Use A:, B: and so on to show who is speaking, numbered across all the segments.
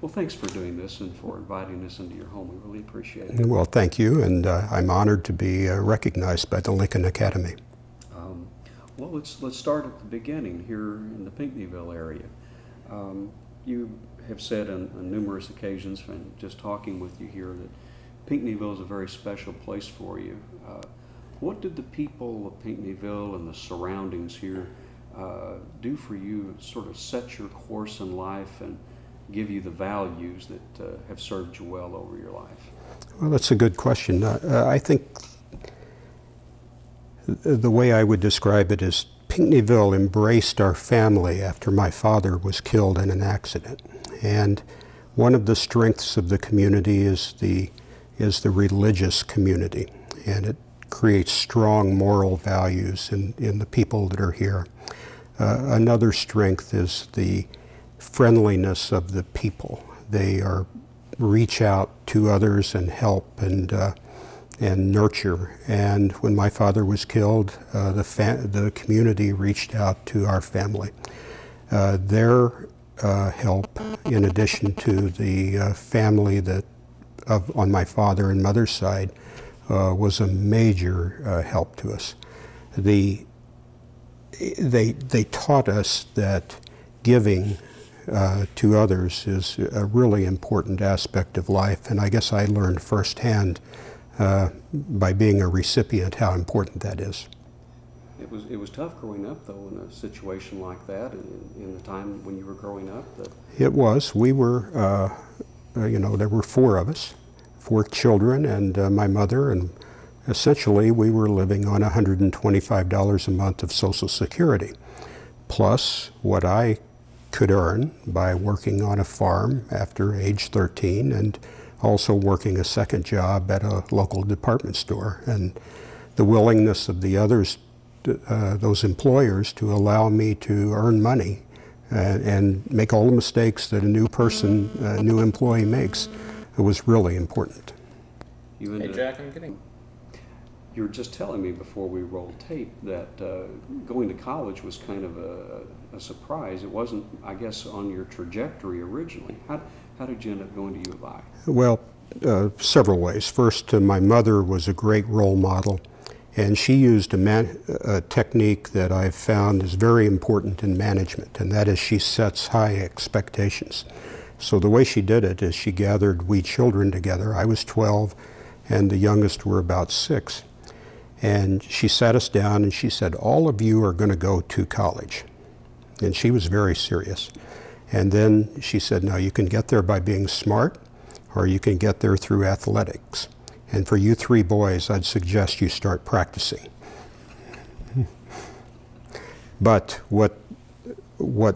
A: Well, thanks for doing this and for inviting us into your home. We really appreciate it.
B: Well, thank you, and I'm honored to be recognized by the Lincoln Academy.
A: Well, let's start at the beginning here in the Pinckneyville area. You have said on numerous occasions, and just talking with you here, that Pinckneyville is a very special place for you. What did the people of Pinckneyville and the surroundings here do for you, sort of set your course in life and give you the values that have served you well over your life?
B: Well, that's a good question. I think the way I would describe it is Pinckneyville embraced our family after my father was killed in an accident. And one of the strengths of the community is the religious community, and it creates strong moral values in the people that are here. Another strength is the friendliness of the people. They reach out to others and help and nurture. And when my father was killed, the community reached out to our family. Their help, in addition to the family on my father and mother's side, was a major help to us. They taught us that giving to others is a really important aspect of life, and I guess I learned firsthand by being a recipient how important that is.
A: It was tough growing up, though, in a situation like that, in the time when you were growing up.
B: It was. We were, there were four of us, four children, and my mother, and essentially we were living on $125 a month of Social Security, plus what I could earn by working on a farm after age 13 and also working a second job at a local department store, and the willingness of the others, those employers, to allow me to earn money and make all the mistakes that a new person, a new employee makes, was really important.
C: Hey Jack, I'm kidding.
A: You were just telling me before we rolled tape that going to college was kind of a surprise. It wasn't, I guess, on your trajectory originally. How did you end up going to U of I?
B: Well, several ways. First, my mother was a great role model, and she used a technique that I've found is very important in management, and that is she sets high expectations. So the way she did it is she gathered we children together. I was 12, and the youngest were about 6. And she sat us down and she said, all of you are going to go to college. And she was very serious. And then she said, now you can get there by being smart, or you can get there through athletics. And for you 3 boys, I'd suggest you start practicing. But what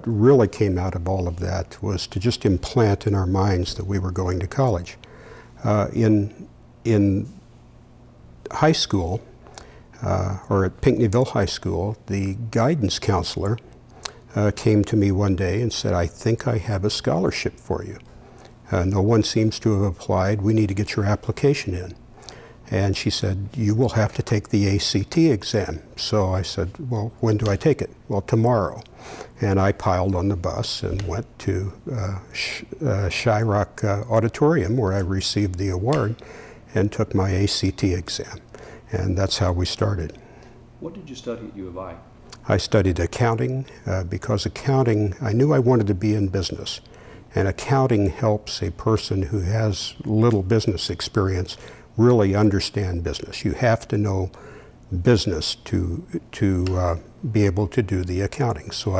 B: really came out of all of that was to just implant in our minds that we were going to college. In high school, or at Pinckneyville High School, the guidance counselor came to me one day and said, I think I have a scholarship for you. No one seems to have applied. We need to get your application in. And she said, you will have to take the ACT exam. So I said, well, when do I take it? Well, tomorrow. And I piled on the bus and went to Shyrock Auditorium, where I received the award, and took my ACT exam. And that's how we started.
A: What did you study at U of I?
B: I studied accounting because accounting, I knew I wanted to be in business. And accounting helps a person who has little business experience really understand business. You have to know business to be able to do the accounting. So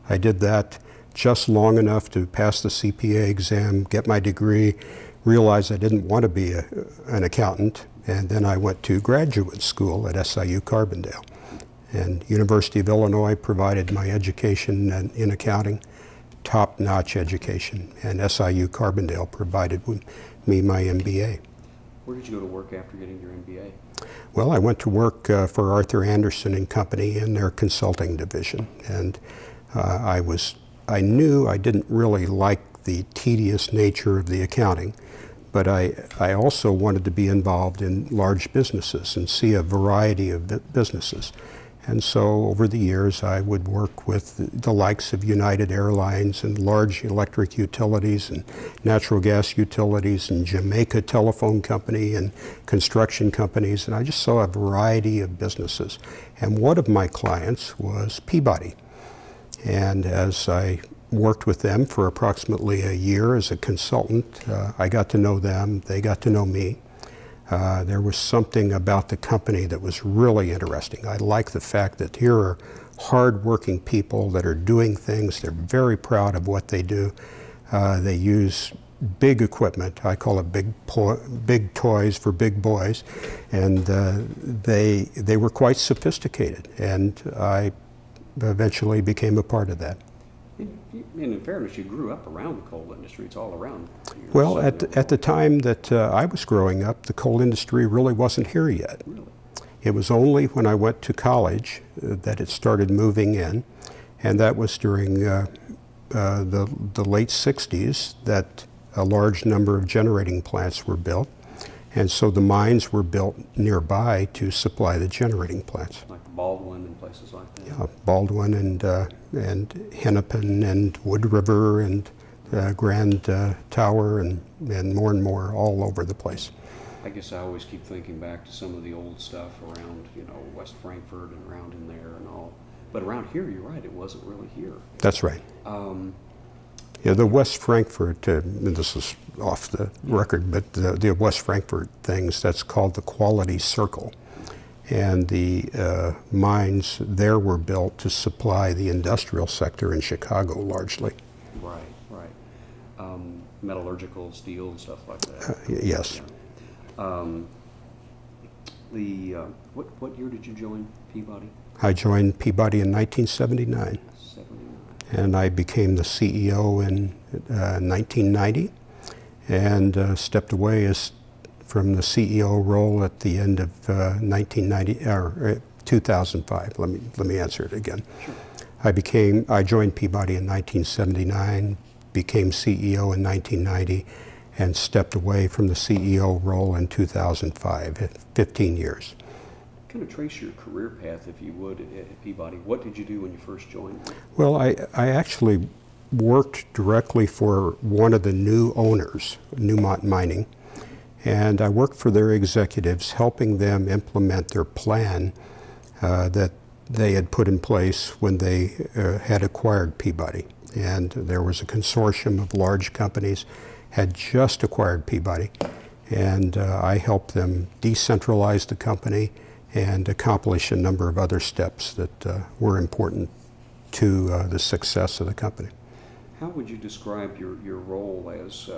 B: I did that just long enough to pass the CPA exam, get my degree, realize I didn't want to be an accountant, and then I went to graduate school at SIU Carbondale. And University of Illinois provided my education in accounting, top-notch education, and SIU Carbondale provided me my MBA.
A: Where did you go to work after getting your MBA?
B: Well, I went to work for Arthur Andersen and Company in their consulting division, and I knew I didn't really like the tedious nature of the accounting, but I also wanted to be involved in large businesses and see a variety of businesses. And so over the years, I would work with the likes of United Airlines and large electric utilities and natural gas utilities and Jamaica Telephone Company and construction companies. And I just saw a variety of businesses. And one of my clients was Peabody. And as I worked with them for approximately a year as a consultant, I got to know them, they got to know me. There was something about the company that was really interesting. I like the fact that here are hard-working people that are doing things. They're very proud of what they do. They use big equipment. I call it big toys for big boys. And they were quite sophisticated. And I eventually became a part of that.
A: And in fairness, you grew up around the coal industry. It's all around.
B: Well, at the time that I was growing up, the coal industry really wasn't here yet.
A: Really?
B: It was only when I went to college that it started moving in, and that was during the late 60s that a large number of generating plants were built. And so the mines were built nearby to supply the generating plants.
A: Like Baldwin and places like that?
B: Yeah, Baldwin and Hennepin and Wood River and Grand Tower and more all over the place.
A: I guess I always keep thinking back to some of the old stuff around, you know, West Frankfort and around in there and all. But around here, you're right, it wasn't really here.
B: That's right. Yeah, the West Frankfort, and this is off the record, but the West Frankfort things, that's called the Quality Circle. And the mines there were built to supply the industrial sector in Chicago largely.
A: Right, right. Metallurgical steel and stuff like that.
B: Yes.
A: Yeah. What year did you join Peabody?
B: I joined Peabody in 1979. And I became the CEO in 1990 and stepped away from the CEO role at the end of 2005. Let me answer it again. Sure. I joined Peabody in 1979, became CEO in 1990, and stepped away from the CEO role in 2005, 15 years.
A: Kind of trace your career path, if you would, at Peabody. What did you do when you first joined?
B: Well, I actually worked directly for one of the new owners, Newmont Mining, and I worked for their executives, helping them implement their plan that they had put in place when they had acquired Peabody. And there was a consortium of large companies had just acquired Peabody, and I helped them decentralize the company and accomplish a number of other steps that were important to the success of the company.
A: How would you describe your role as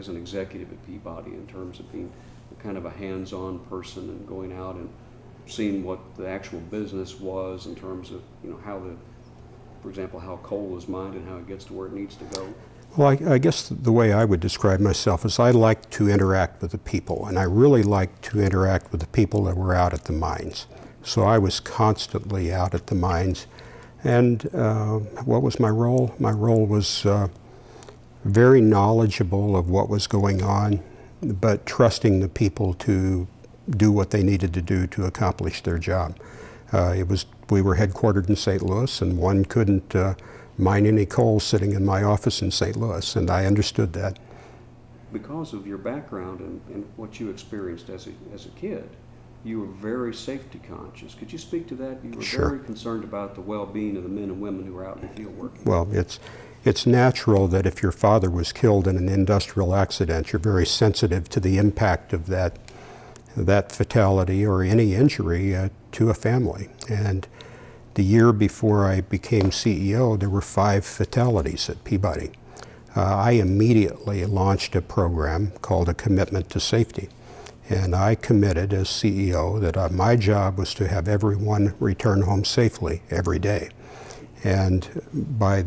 A: an executive at Peabody in terms of being kind of a hands-on person and going out and seeing what the actual business was in terms of, you know, for example, how coal is mined and how it gets to where it needs to go?
B: Well, I guess the way I would describe myself is I like to interact with the people, and I really like to interact with the people that were out at the mines. So I was constantly out at the mines. And what was my role? My role was very knowledgeable of what was going on, but trusting the people to do what they needed to do to accomplish their job. We were headquartered in St. Louis, and one couldn't mine any coal sitting in my office in St. Louis, and I understood that.
A: Because of your background and what you experienced as a kid, you were very safety conscious. Could you speak to that? You were
B: Sure.
A: very concerned about the well-being of the men and women who were out in the field working.
B: Well, it's natural that if your father was killed in an industrial accident, you're very sensitive to the impact of that fatality or any injury to a family. And the year before I became CEO, there were 5 fatalities at Peabody. I immediately launched a program called a Commitment to Safety. And I committed as CEO that my job was to have everyone return home safely every day. And by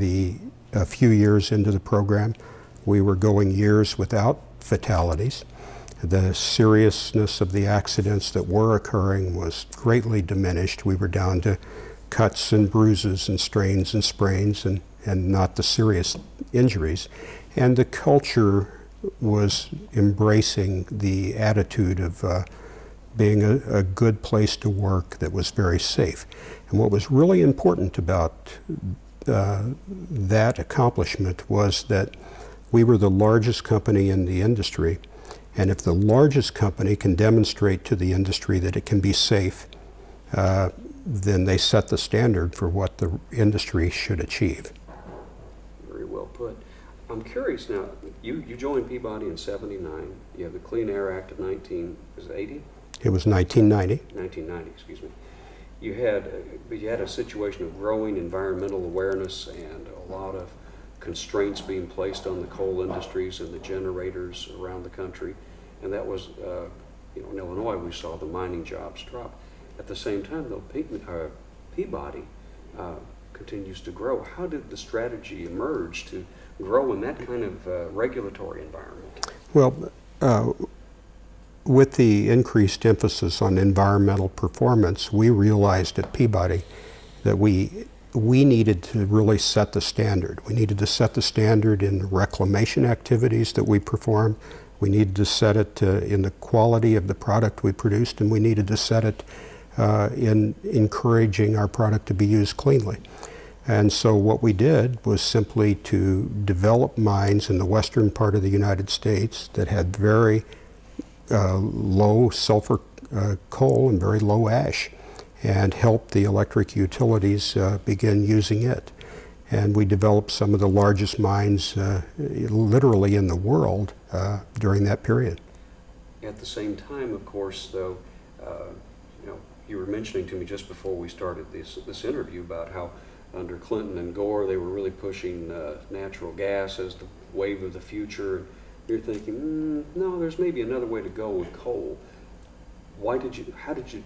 B: a few years into the program, we were going years without fatalities. The seriousness of the accidents that were occurring was greatly diminished. We were down to cuts and bruises and strains and sprains and not the serious injuries. And the culture was embracing the attitude of being a good place to work that was very safe. And what was really important about that accomplishment was that we were the largest company in the industry, and if the largest company can demonstrate to the industry that it can be safe, then they set the standard for what the industry should achieve.
A: Very well put. I'm curious now, you joined Peabody in '79. You have the Clean Air Act of 1980?
B: It was 1990.
A: 1990, excuse me. You had a situation of growing environmental awareness and a lot of constraints being placed on the coal industries and the generators around the country, and that was, in Illinois we saw the mining jobs drop. At the same time, though, Peabody continues to grow. How did the strategy emerge to grow in that kind of regulatory environment?
B: Well, with the increased emphasis on environmental performance, we realized at Peabody that we needed to really set the standard. We needed to set the standard in reclamation activities that we performed. We needed to set it in the quality of the product we produced, and we needed to set it in encouraging our product to be used cleanly. And so what we did was simply to develop mines in the western part of the United States that had very low sulfur coal and very low ash, and help the electric utilities begin using it. And we developed some of the largest mines literally in the world during that period.
A: At the same time, of course, though, you were mentioning to me just before we started this interview about how under Clinton and Gore they were really pushing natural gas as the wave of the future. You're thinking, no, there's maybe another way to go with coal. How did you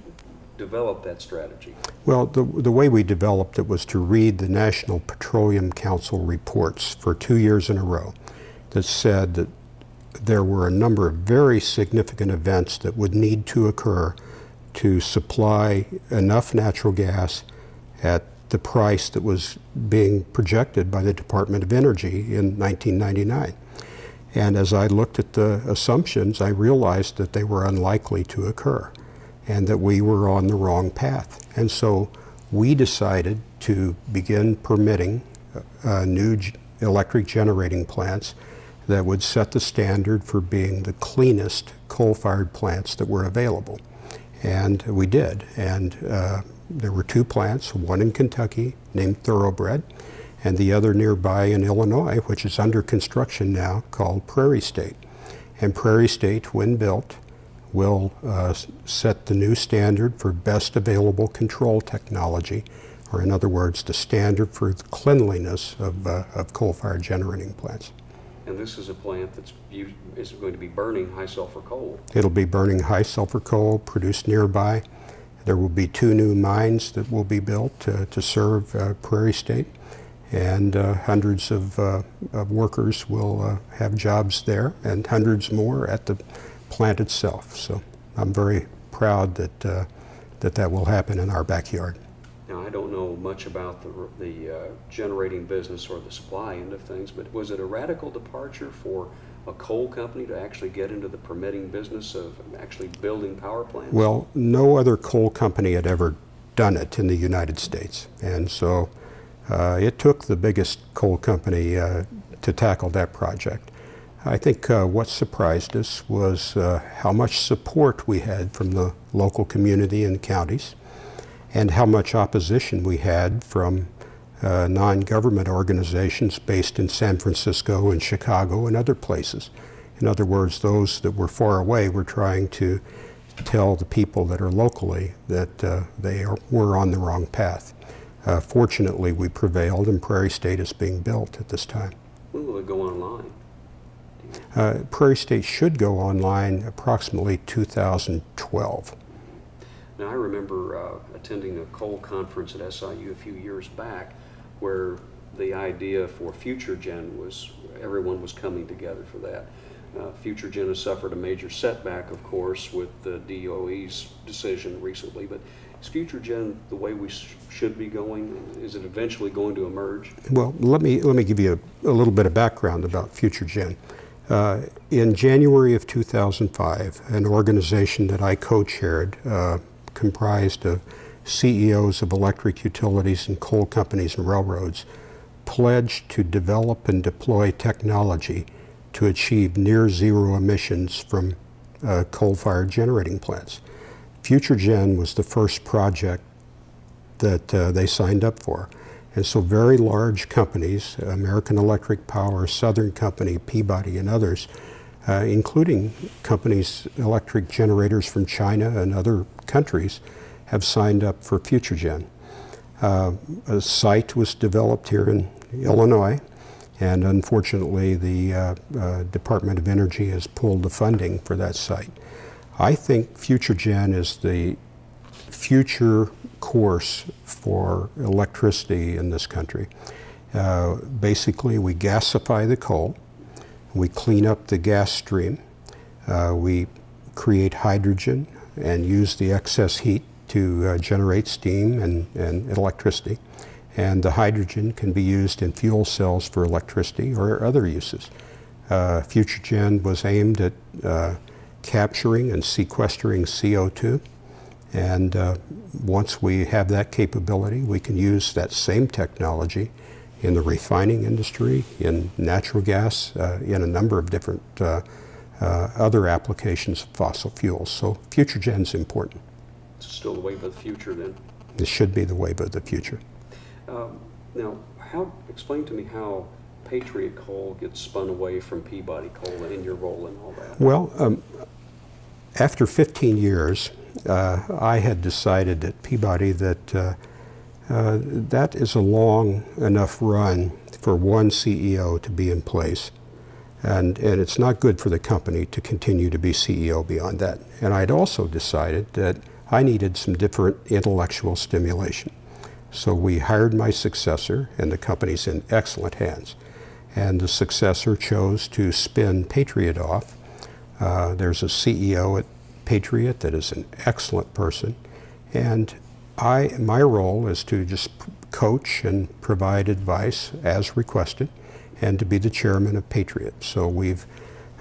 A: develop that strategy?
B: Well, the way we developed it was to read the National Petroleum Council reports for 2 years in a row that said that there were a number of very significant events that would need to occur to supply enough natural gas at the price that was being projected by the Department of Energy in 1999. And as I looked at the assumptions, I realized that they were unlikely to occur and that we were on the wrong path. And so we decided to begin permitting new electric generating plants that would set the standard for being the cleanest coal-fired plants that were available. And we did. And there were 2 plants, one in Kentucky named Thoroughbred, and the other nearby in Illinois, which is under construction now, called Prairie State. And Prairie State, when built, will set the new standard for best available control technology, or in other words, the standard for the cleanliness of coal-fired generating plants.
A: And this is a plant is going to be burning high sulfur coal.
B: It'll be burning high sulfur coal produced nearby. There will be 2 new mines that will be built to serve Prairie State, and hundreds of workers will have jobs there, and hundreds more at the plant itself. So I'm very proud that that will happen in our backyard.
A: Now, I don't know much about the generating business or the supply end of things, but was it a radical departure for a coal company to actually get into the permitting business of actually building power plants?
B: Well, no other coal company had ever done it in the United States, and so it took the biggest coal company to tackle that project. I think what surprised us was how much support we had from the local community and counties, and how much opposition we had from non-government organizations based in San Francisco and Chicago and other places. In other words, those that were far away were trying to tell the people that are locally that were on the wrong path. Fortunately, we prevailed, and Prairie State is being built at this time.
A: When will it go online?
B: Prairie State should go online approximately 2012.
A: Now, I remember attending a coal conference at SIU a few years back where the idea for FutureGen was, everyone was coming together for that. FutureGen has suffered a major setback, of course, with the DOE's decision recently, but is FutureGen the way we should be going? Is it eventually going to emerge?
B: Well, let me give you a little bit of background about FutureGen. In January of 2005, an organization that I co-chaired, comprised of CEOs of electric utilities and coal companies and railroads, pledged to develop and deploy technology to achieve near zero emissions from coal-fired generating plants. FutureGen was the first project that they signed up for. And so very large companies, American Electric Power, Southern Company, Peabody, and others, including companies, electric generators from China and other countries, have signed up for FutureGen. A site was developed here in Illinois, and unfortunately the Department of Energy has pulled the funding for that site. I think FutureGen is the future course for electricity in this country. Basically, we gasify the coal, we clean up the gas stream, we create hydrogen and use the excess heat to generate steam and electricity. And the hydrogen can be used in fuel cells for electricity or other uses. FutureGen was aimed at capturing and sequestering CO2. And once we have that capability, we can use that same technology in the refining industry, in natural gas, in a number of different other applications of fossil fuels. So FutureGen is important.
A: It's still the wave of the future then?
B: This should be the wave of the future.
A: Now, explain to me how Patriot Coal gets spun away from Peabody Coal and your role in all that.
B: Well, after 15 years, I had decided at Peabody that that is a long enough run for one CEO to be in place, and it's not good for the company to continue to be CEO beyond that. And I'd also decided that I needed some different intellectual stimulation. So we hired my successor, and the company's in excellent hands. And the successor chose to spin Patriot off. There's a CEO at Patriot that is an excellent person, and my role is to just coach and provide advice as requested, and to be the chairman of Patriot. So we've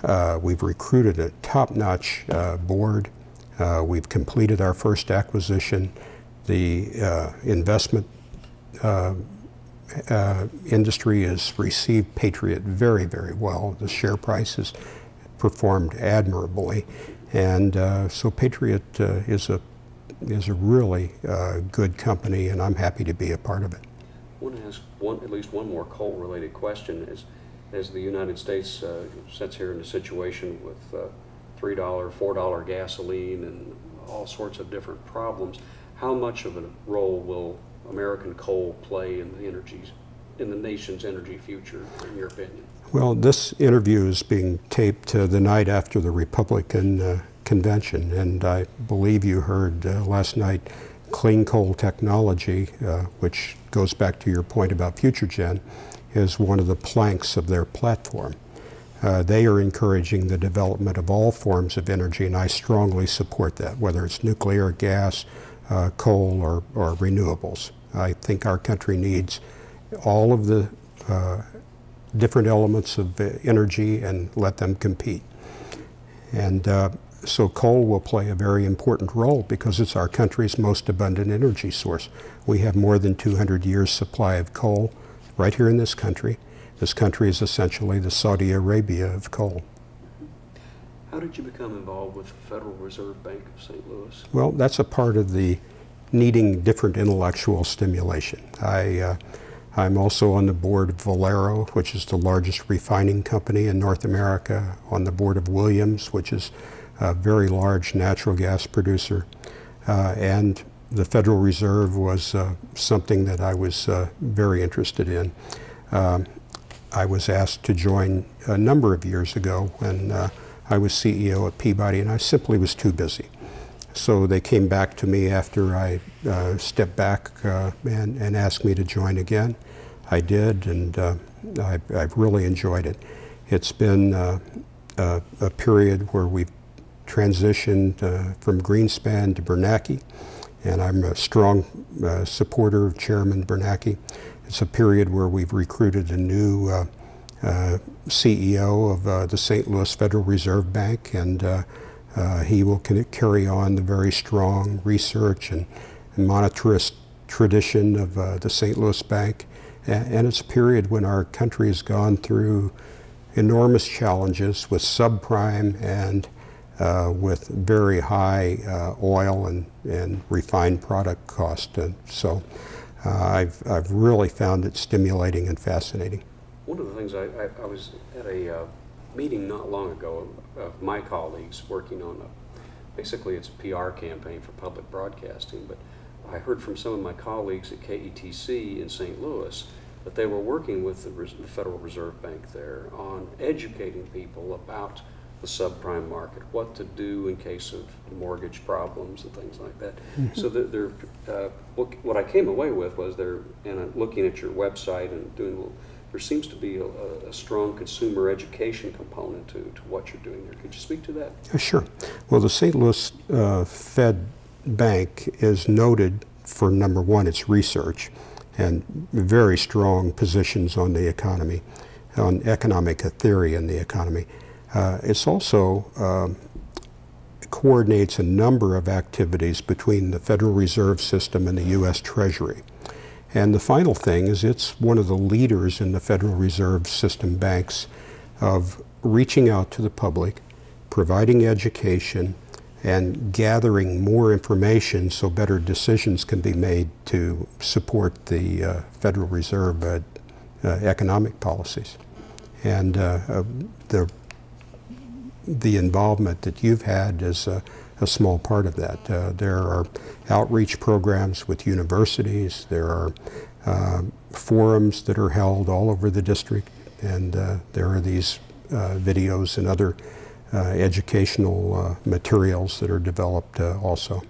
B: recruited a top-notch board. We've completed our first acquisition. The investment industry has received Patriot very, very well. The share price has performed admirably. And so Patriot is a really good company, and I'm happy to be a part of it.
A: I want to ask at least one more coal-related question. As the United States sits here in a situation with $3, $4 gasoline and all sorts of different problems, how much of a role will American coal play in the nation's energy future, in your opinion?
B: Well, this interview is being taped the night after the Republican convention, and I believe you heard last night clean coal technology, which goes back to your point about FutureGen, is one of the planks of their platform. They are encouraging the development of all forms of energy, and I strongly support that, whether it's nuclear, gas, coal, or renewables. I think our country needs all of the different elements of energy and let them compete. And so coal will play a very important role because it's our country's most abundant energy source. We have more than 200 years supply of coal right here in this country. This country is essentially the Saudi Arabia of coal.
A: How did you become involved with the Federal Reserve Bank of St. Louis?
B: Well, that's a part of the needing different intellectual stimulation. I'm also on the board of Valero, which is the largest refining company in North America, on the board of Williams, which is a very large natural gas producer. And the Federal Reserve was something that I was very interested in. I was asked to join a number of years ago when I was CEO at Peabody, and I simply was too busy. So they came back to me after I stepped back and asked me to join again. I did, and I've really enjoyed it. It's been a period where we've transitioned from Greenspan to Bernanke, and I'm a strong supporter of Chairman Bernanke. It's a period where we've recruited a new CEO of the St. Louis Federal Reserve Bank, and he will carry on the very strong research and monetarist tradition of the St. Louis Bank. And it's a period when our country has gone through enormous challenges with subprime and with very high oil and refined product cost. And so I've really found it stimulating and fascinating.
A: One of the things I was at a meeting not long ago of my colleagues working on basically it's a PR campaign for public broadcasting, but I heard from some of my colleagues at KETC in St. Louis that they were working with the Federal Reserve Bank there on educating people about the subprime market, what to do in case of mortgage problems and things like that. Mm-hmm. So what I came away with was looking at your website and doing a little, there seems to be a strong consumer education component to what you're doing there. Could you speak to that?
B: Sure. Well, the St. Louis Fed Bank is noted for, number one, its research and very strong positions on the economy, on economic theory in the economy. It's also coordinates a number of activities between the Federal Reserve System and the U.S. Treasury. And the final thing is it's one of the leaders in the Federal Reserve System banks of reaching out to the public, providing education, and gathering more information so better decisions can be made to support the Federal Reserve economic policies. And the involvement that you've had is a small part of that. There are outreach programs with universities. There are forums that are held all over the district, and there are these videos and other educational materials that are developed also.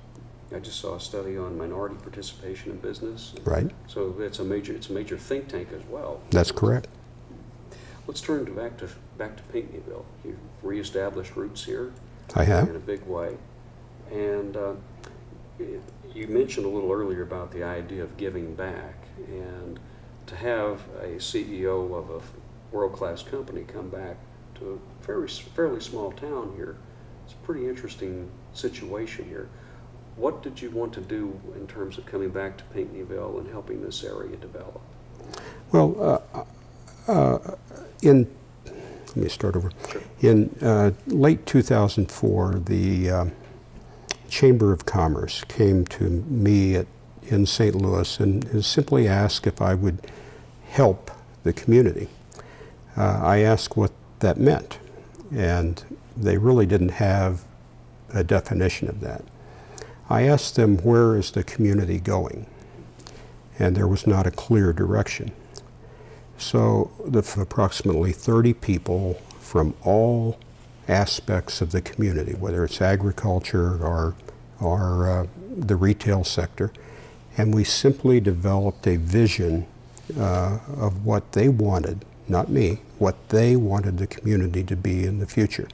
A: I just saw a study on minority participation in business.
B: Right.
A: So it's a major think tank as well.
B: That's correct.
A: Let's turn back to Pinckneyville. You've reestablished roots here.
B: I have.
A: In a big way. And you mentioned a little earlier about the idea of giving back, and to have a CEO of a world-class company come back to a fairly small town here, it's a pretty interesting situation here. What did you want to do in terms of coming back to Pinckneyville and helping this area develop?
B: Well, let me start over.
A: Sure.
B: In late 2004, the Chamber of Commerce came to me in St. Louis and simply asked if I would help the community. I asked what that meant, and they really didn't have a definition of that. I asked them, where is the community going? And there was not a clear direction. So approximately 30 people from all aspects of the community, whether it's agriculture or the retail sector, and we simply developed a vision of what they wanted, not me, what they wanted the community to be in the future.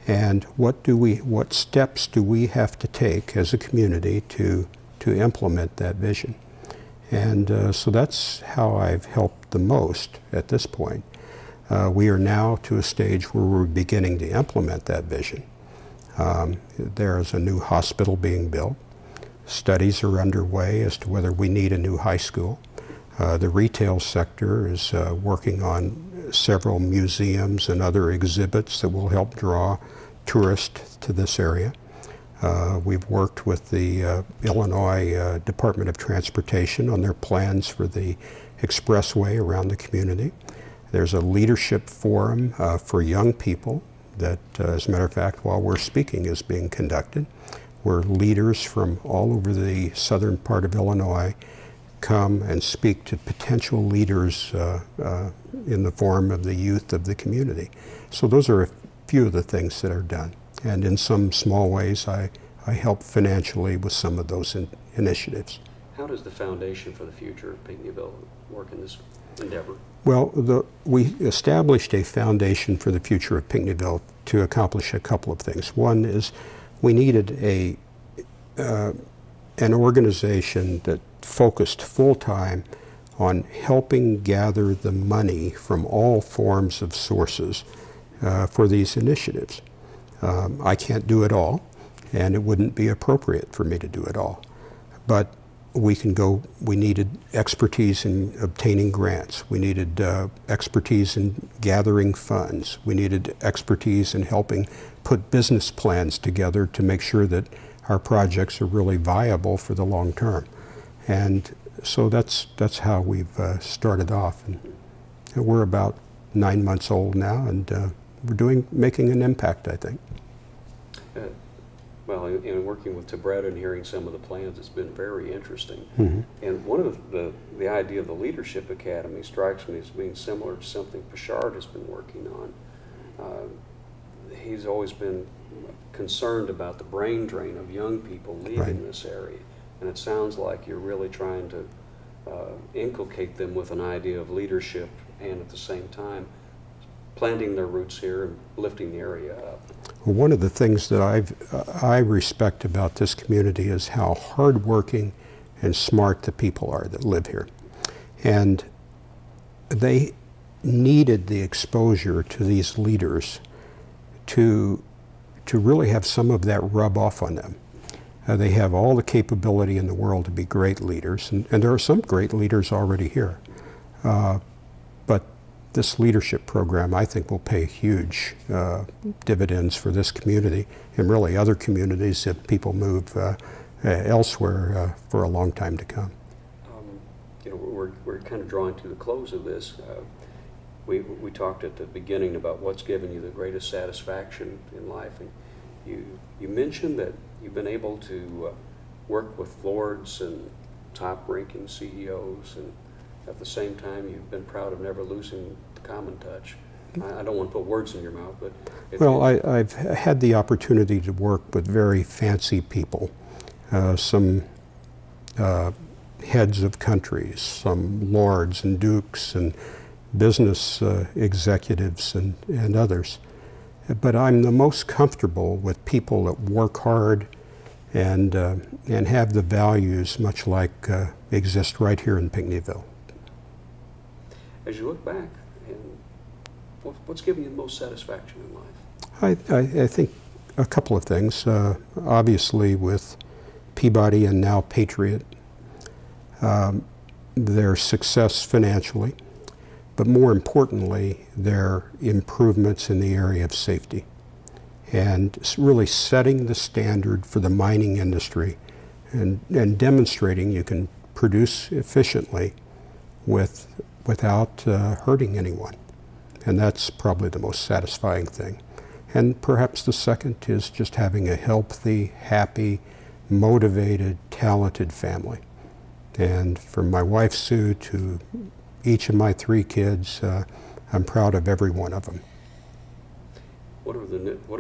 B: And what steps do we have to take as a community to implement that vision? And so that's how I've helped the most at this point. We are now to a stage where we're beginning to implement that vision. There is a new hospital being built. Studies are underway as to whether we need a new high school. The retail sector is working on several museums and other exhibits that will help draw tourists to this area. We've worked with the Illinois Department of Transportation on their plans for the expressway around the community. There's a leadership forum for young people that, as a matter of fact, while we're speaking, is being conducted, where leaders from all over the southern part of Illinois come and speak to potential leaders in the form of the youth of the community. So those are a few of the things that are done. And in some small ways, I help financially with some of those initiatives.
A: How does the Foundation for the Future of Pinckneyville work in this endeavor?
B: Well, we established a Foundation for the Future of Pinckneyville to accomplish a couple of things. One is we needed an organization that focused full-time on helping gather the money from all forms of sources for these initiatives. I can't do it all, and it wouldn't be appropriate for me to do it all. But we needed expertise in obtaining grants. We needed expertise in gathering funds. We needed expertise in helping put business plans together to make sure that our projects are really viable for the long term. And so that's how we've started off. And we're about 9 months old now, and we're making an impact, I think.
A: Well, in working with Tabretta and hearing some of the plans, it's been very interesting.
B: Mm-hmm.
A: And one of the idea of the Leadership Academy strikes me as being similar to something Pashard has been working on. He's always been concerned about the brain drain of young people leaving this area. And it sounds like you're really trying to inculcate them with an idea of leadership and at the same time planting their roots here and lifting the area up.
B: Well, one of the things that I respect about this community is how hardworking and smart the people are that live here. And they needed the exposure to these leaders to really have some of that rub off on them. They have all the capability in the world to be great leaders, and there are some great leaders already here. But this leadership program, I think, will pay huge dividends for this community and really other communities if people move elsewhere for a long time to come.
A: You know, we're kind of drawing to the close of this. We talked at the beginning about what's given you the greatest satisfaction in life, and you mentioned that you've been able to work with lords and top-ranking CEOs, and at the same time you've been proud of never losing the common touch. I don't want to put words in your mouth, but...
B: Well, I've had the opportunity to work with very fancy people, some heads of countries, some lords and dukes and business executives and others. But I'm the most comfortable with people that work hard and have the values much like exist right here in Pinckneyville.
A: As you look back, and what's giving you the most satisfaction in life?
B: I think a couple of things. Obviously with Peabody and now Patriot, their success financially, but more importantly, their improvements in the area of safety and really setting the standard for the mining industry and demonstrating you can produce efficiently without hurting anyone. And that's probably the most satisfying thing. And perhaps the second is just having a healthy, happy, motivated, talented family. And from my wife Sue to each of my 3 kids, I'm proud of every one of them.
A: What are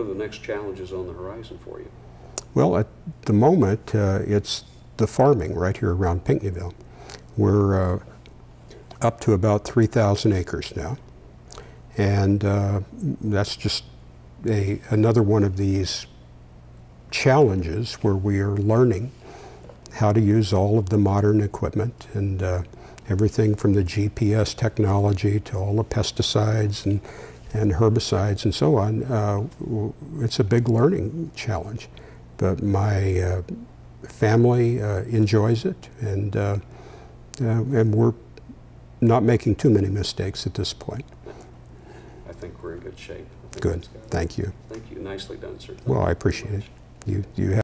A: the next challenges on the horizon for you?
B: Well, at the moment, it's the farming right here around Pinckneyville. We're up to about 3,000 acres now, and that's just another one of these challenges where we are learning how to use all of the modern equipment and everything from the GPS technology to all the pesticides and herbicides and so on. It's a big learning challenge, but my family enjoys it, and we're not making too many mistakes at this point.
A: I think we're in good shape.
B: Good. Thank you.
A: Thank you. Nicely done, sir.
B: Well, I appreciate it. You have